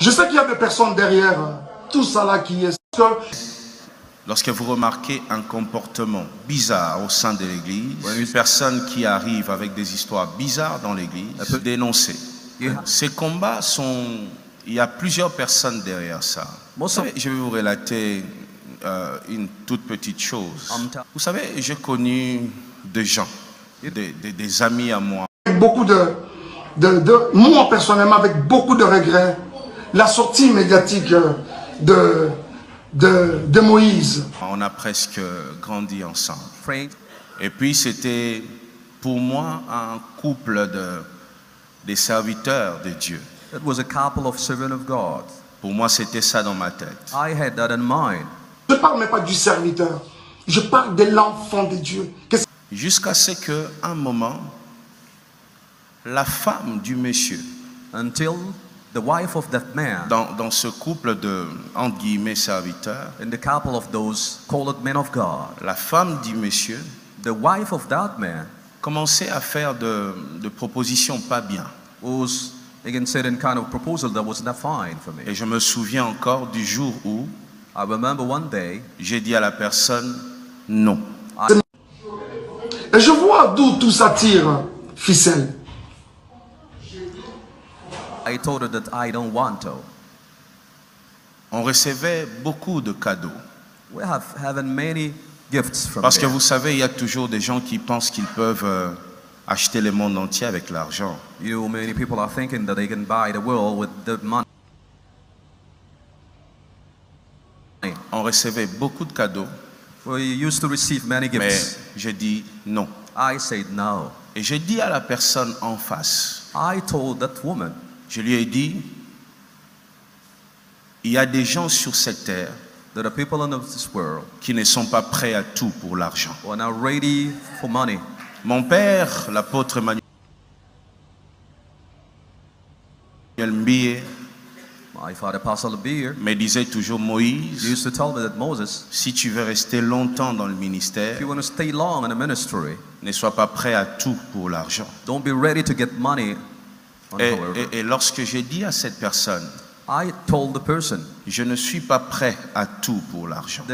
Je sais qu'il y a des personnes derrière tout ça là qui est... Lorsque vous remarquez un comportement bizarre au sein de l'église, une personne qui arrive avec des histoires bizarres dans l'église, elle peut dénoncer. Ces combats sont... Il y a plusieurs personnes derrière ça. Je vais vous relater une toute petite chose. Vous savez, j'ai connu des gens, des amis à moi. Beaucoup moi personnellement, avec beaucoup de regrets, la sortie médiatique de Moïse. On a presque grandi ensemble. Et puis c'était pour moi un couple des serviteurs de Dieu. It was a couple of servants of God. Pour moi c'était ça dans ma tête. I had that in mind. Je ne parle même pas du serviteur, je parle de l'enfant de Dieu. Jusqu'à ce qu'à un moment, la femme du monsieur, until the wife of that man, dans ce couple de entre guillemets serviteurs, in the couple of those called men of God, la femme du monsieur, the wife of that man, commençait à faire de propositions pas bien. Was against certain kind of proposal that was not fine for me. Et je me souviens encore du jour où I remember one day j'ai dit à la personne non. Et je vois d'où tout ça tire, ficelle. I told her that I don't want to. On recevait beaucoup de cadeaux. We have having many gifts from Parce que vous savez, il y a toujours des gens qui pensent qu'ils peuvent acheter le monde entier avec l'argent. Many people are thinking that they can buy the world with the money. On recevait beaucoup de cadeaux. We used to receive many gifts. Mais j'ai dit non. I said no. Et j'ai dit à la personne en face. I told that woman. Je lui ai dit, il y a des gens sur cette terre there are people in this world qui ne sont pas prêts à tout pour l'argent. who are not ready for money. Mon père, l'apôtre Emmanuel Mbiye, my father, Pastor Beer, me disait toujours, Moïse, used to tell me that Moses, si tu veux rester longtemps dans le ministère, if you want to stay long in the ministry, ne sois pas prêt à tout pour l'argent. Don't be ready to get money. Et lorsque j'ai dit à cette personne, I told the person, je ne suis pas prêt à tout pour l'argent.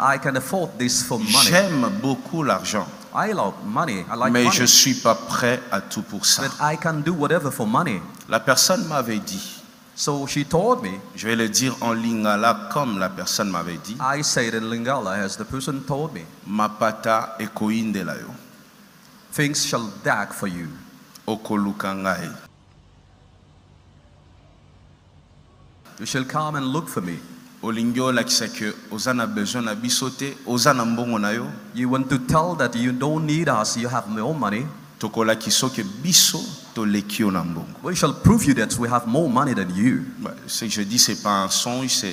I can afford this for money. J'aime beaucoup l'argent. I love money. I like mais money. Je suis pas prêt à tout pour ça. But I can do whatever for money. La personne m'avait dit. So she told me. Je vais le dire en lingala comme la personne m'avait dit. I said in Lingala as the person told me. Mapata ekoindelayo. Things shall dag for you. Okolukangai. You shall come and look for me. Olingyo lakisa ke ozana besoin na bisote, ozana mbongo na yo. You want to tell that you don't need us, you have more money. Tokola kisoke biso to lekio na mbongo. We shall prove you that we have more money than you. Ce que je dis c'est pas un songe,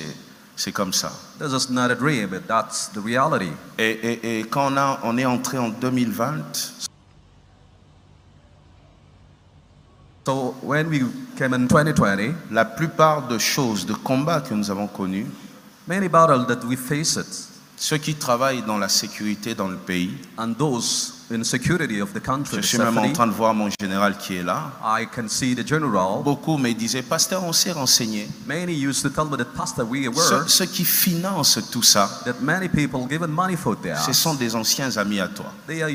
c'est comme ça. This is not a dream, but that's the reality. Et quand on est entré en 2020. So when we came in 2020, la plupart des choses, de combats que nous avons connus, many battles that we faced, ceux qui travaillent dans la sécurité dans le pays, and those in security of the country, je suis même en train de voir mon général qui est là. I can see the general. Beaucoup me disaient, pasteur, on s'est renseigné. Many used to tell me that, pastor, we were. Ceux qui financent tout ça, that many people given money for that. Ce sont des anciens amis à toi. They are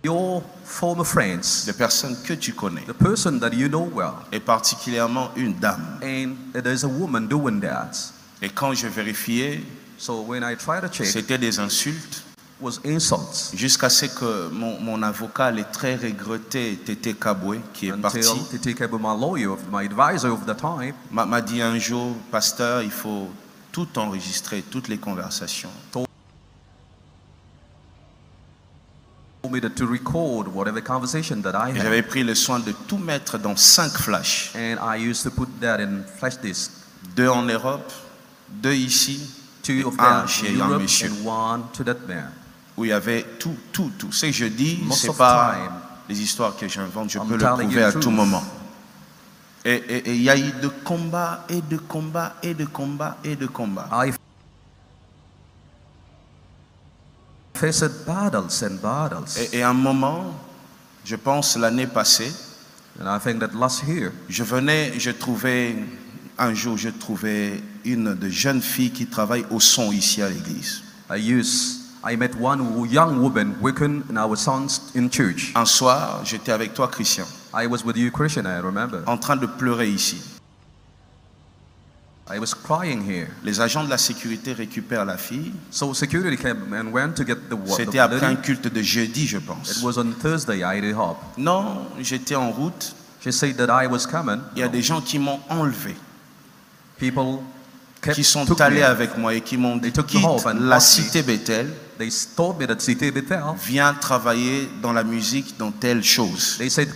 your former friends, des personnes que tu connais, the person that you know well, et particulièrement une dame. And there's a woman doing that. Et quand je vérifiais, so when I tried to check, c'était des insultes. Was insults. Jusqu'à ce que mon avocat, le très regretté Tété Kabwe, qui est parti, Tété Kabwe, my lawyer, my advisor of the time, m'a dit un jour, pasteur, il faut tout enregistrer, toutes les conversations. Me to record whatever conversation that I had. J'avais pris le soin de tout mettre dans 5 flashs. And I used to put that in flash disk. 2 en Europe, 2 ici, 2 of un them chez in Europe un monsieur. and 1 to that man. Où il y avait tout. Ce que je dis, c'est pas les histoires que j'invente, je peux le prouver à tout moment. Et il y a eu de combats et de combats et de combats et de combats. I faced battles and battles. Et à un moment, Je pense l'année passée, And I think that last year, un jour, je trouvais une de jeunes filles qui travaille au son ici à l'église. I met one young woman working in our sons in church. Un soir, j'étais avec toi, Christian, I was with you, Christian, I remember. en train de pleurer ici. I was crying here. Les agents de la sécurité récupèrent la fille. So security came and went to get the C'était après un lady. culte de jeudi, je It pense. was on Thursday, I hope. Non, j'étais en route. She said that I was coming. Il y a des gens qui m'ont enlevé, People qui sont took allés me. avec moi et qui m'ont dit, They took me quitte home and la locked me. cité Bethel, They told me that Cité Bethel. viens travailler dans la musique, dans telle chose. They said,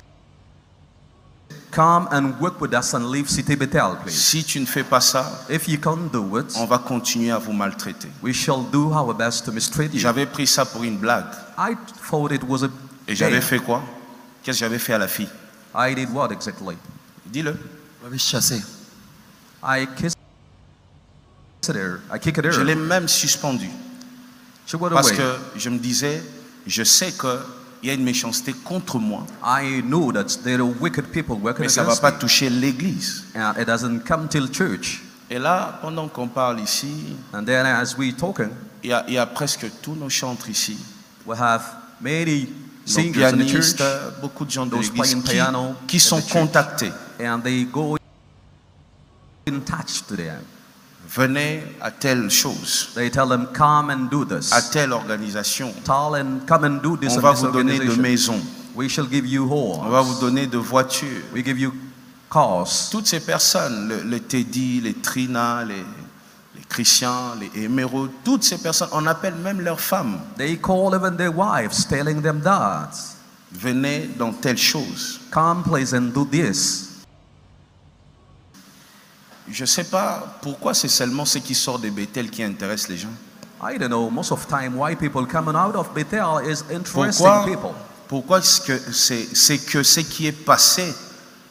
come and work with us and leave Cité Bethel, please. Si tu ne fais pas ça, If you can't do it, on va continuer à vous maltraiter. we shall do our best to mistreat you. J'avais pris ça pour une blague. I thought it was a Et j'avais game. fait quoi? Qu'est-ce que j'avais fait à la fille? I did what exactly? Dis-le. Vous m'avez chassé. I kissed her. I kicked her. Je l'ai même suspendu. She went Parce away. que je me disais, je sais qu'il y a une méchanceté contre moi, I knew that there are wicked people working mais ça ne va against pas me. toucher l'église. And it doesn't come till church. Et là, pendant qu'on parle ici, And then as we talking, il y a presque tous nos chantres ici, we have many nos singers in the church, pianistes, beaucoup de gens de those l'église playing piano qui at sont the church. contactés. and they go in touch to them. Venez à telle chose, They tell them, come and do this. à telle organisation. Tell and come and do this On in va this vous donner de organization. maisons. We shall give you On va vous homes. donner de voitures. We give you cars. Toutes ces personnes, le Teddy, les Trina, les Christian, les Émeraudes, toutes ces personnes, on appelle même leurs femmes. They call even their wives, telling them that, Venez dans telle chose. come please and do this. Je ne sais pas pourquoi c'est seulement ce qui sort de Bethel qui intéresse les gens. I don't know, most of the time why people coming out of Bethel is interesting Pourquoi, people. pourquoi est-ce que c'est que ce qui est passé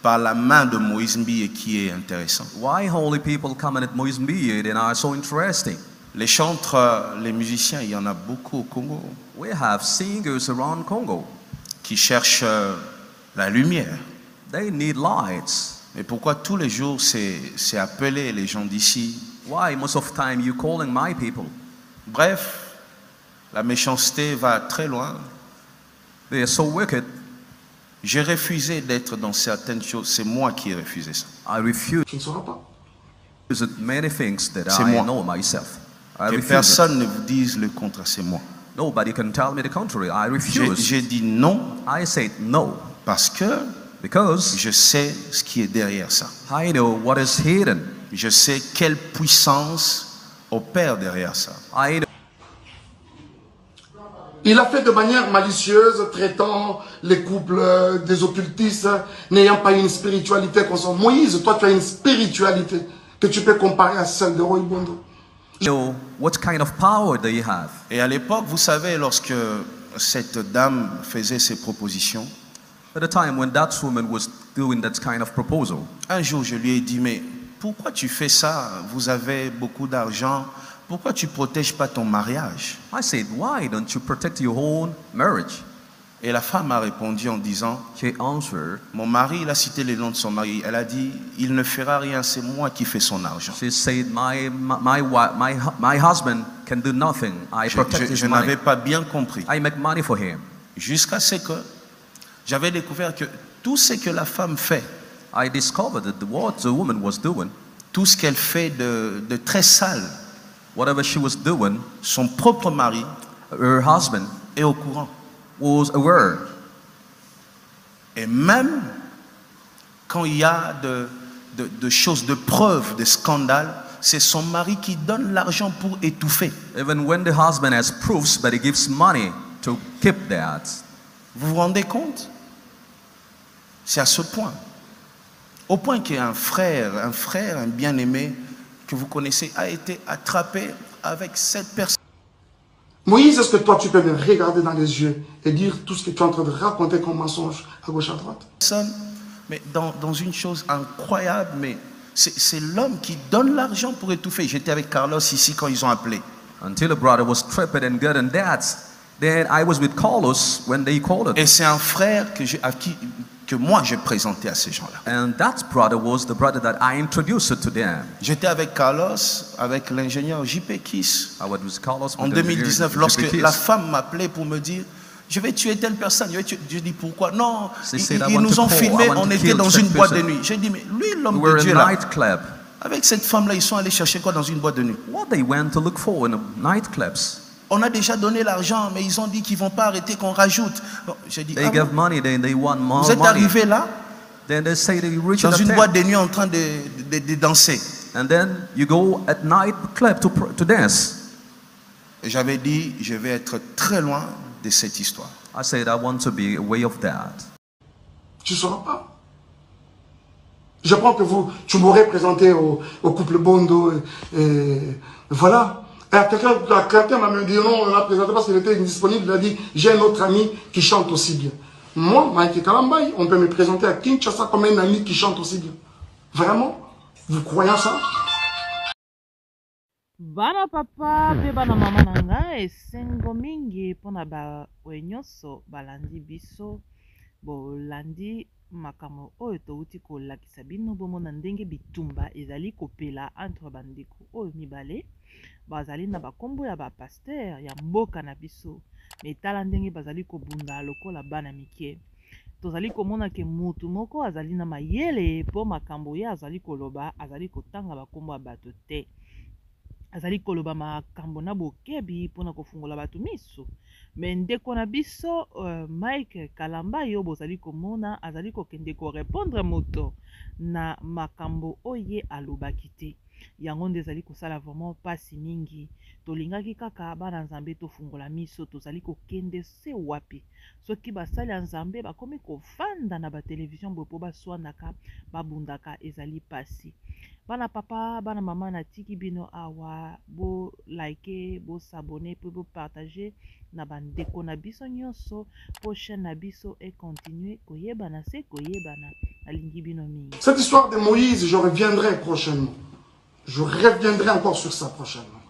par la main de Moïse Mbiye qui est intéressant. Why holy people coming at Moïse Mbiye and are so interesting? Les chantres, les musiciens, il y en a beaucoup au Congo We have singers around Congo. qui cherchent la lumière. They need lights. Mais pourquoi tous les jours c'est appeler les gens d'ici? Why most of the time you calling my people? Bref, la méchanceté va très loin. They are so wicked. J'ai refusé d'être dans certaines choses. C'est moi qui ai refusé ça. I refuse Tu ne sauras pas. many things that C'est I moi. know myself. I Que refuse it. personne ne vous dise le contraire, c'est moi. Nobody can tell me the contrary. I refuse. J'ai dit non I said no parce que because je sais ce qui est derrière ça. I know what is hidden. Je sais quelle puissance opère derrière ça. I know Il a fait de manière malicieuse, traitant les couples des occultistes, n'ayant pas une spiritualité consciente. Moïse, toi tu as une spiritualité que tu peux comparer à celle de Roy Bondo. what kind of power they have. Et à l'époque, vous savez, lorsque cette dame faisait ses propositions, At the time when that woman was doing that kind of proposal, un jour je lui ai dit, mais pourquoi tu fais ça? Vous avez beaucoup d'argent. Pourquoi tu ne protèges pas ton mariage? I said, why don't you protect your own marriage? Et la femme a répondu en disant, She answered, mon mari, il a cité le nom de son mari. Elle a dit, il ne fera rien, c'est moi qui fais son argent. she said, my husband can do nothing. I protect his Je money. n'avais pas bien compris. I make money for him. Jusqu'à ce que j'avais découvert que tout ce que la femme fait, I discovered that what the woman was doing, tout ce qu'elle fait de très sale, whatever she was doing, son propre mari her husband est au courant. was aware. Et même quand il y a de choses, de preuves, de scandales, c'est son mari qui donne l'argent pour étouffer. Even when the husband has proofs, but he gives money to keep that. Vous vous rendez compte? C'est à ce point. Au point qu'un frère, un bien-aimé que vous connaissez a été attrapé avec cette personne. Moïse, est-ce que toi tu peux me regarder dans les yeux et dire tout ce que tu es en train de raconter comme mensonge à gauche à droite? Mais dans une chose incroyable, mais c'est l'homme qui donne l'argent pour étouffer. J'étais avec Carlos ici quand ils ont appelé. Until a brother was tripped and good and that, Then I was with Carlos when they called it. Et c'est un frère que moi j'ai présenté à ces gens-là. And that brother was the brother that I introduced to them. J'étais avec Carlos, avec l'ingénieur JP Kiss. I was with Carlos En 2019, lorsque la femme m'appelait pour me dire je vais tuer telle personne. Je dis pourquoi? Non, ils nous ont filmé, on était dans une boîte de nuit. J'ai dit mais lui, l'homme de Dieu là, avec cette femme-là, ils sont allés chercher quoi dans une boîte de nuit? What they went to look for in nightclubs. On a déjà donné l'argent, mais ils ont dit qu'ils ne vont pas arrêter, qu'on rajoute. J'ai dit, they gave money, they want more vous êtes arrivé là, then they say they reach dans une boîte de nuit en train de danser. And then you go at night club to dance. J'avais dit, je vais être très loin de cette histoire. I said, I want to be away of that. Tu ne sauras pas. Je pense que tu m'aurais présenté au couple Bondo et voilà. Quelqu'un m'a dit non, on l'a présenté parce qu'il était indisponible. Il a dit, j'ai un autre ami qui chante aussi bien. Moi, Mike Kalambay, on peut me présenter à Kinshasa comme un ami qui chante aussi bien. Vraiment? Vous croyez ça? Bana papa pe bana mama nanga esengo mingi pona ba wenyoso balandi biso bolandi makambo oyo touti kolakisa bino bomona ndenge bitumba ezali kopela entre bandeko oyo mibale bazali na bakombo ya bapaster ya mboka na biso me tala ndenge bazali kobunda lokola bana mike tozali komona ke mutu moko azali na mayele po makambo ye azali koloba azali kotanga bakombo ya bato te azali koloba makambo na bokebi mpona kofungola bato miso me ndeko na biso Mike Kalamba yo bozali komona azali kokende korepondre moto na makambo oye alobaki te yango nde ezali kosala vraiment pasi mingi tolingaki kaka bana nzambe tofungola miso tozali kokende se wapi soki basali ya nzambe bakomi kofanda na batelevizio boye mpo baswanaka babundaka ezali pasi bana papa bana mama natiki bino awa bo like bo s'abonner pe bo partager na bandeko na biso nyonso po chaîne na biso et continuer koyebana se koyebana alingi bino mingi. Cette histoire de Moïse, je reviendrai prochainement. Je reviendrai encore sur ça prochainement.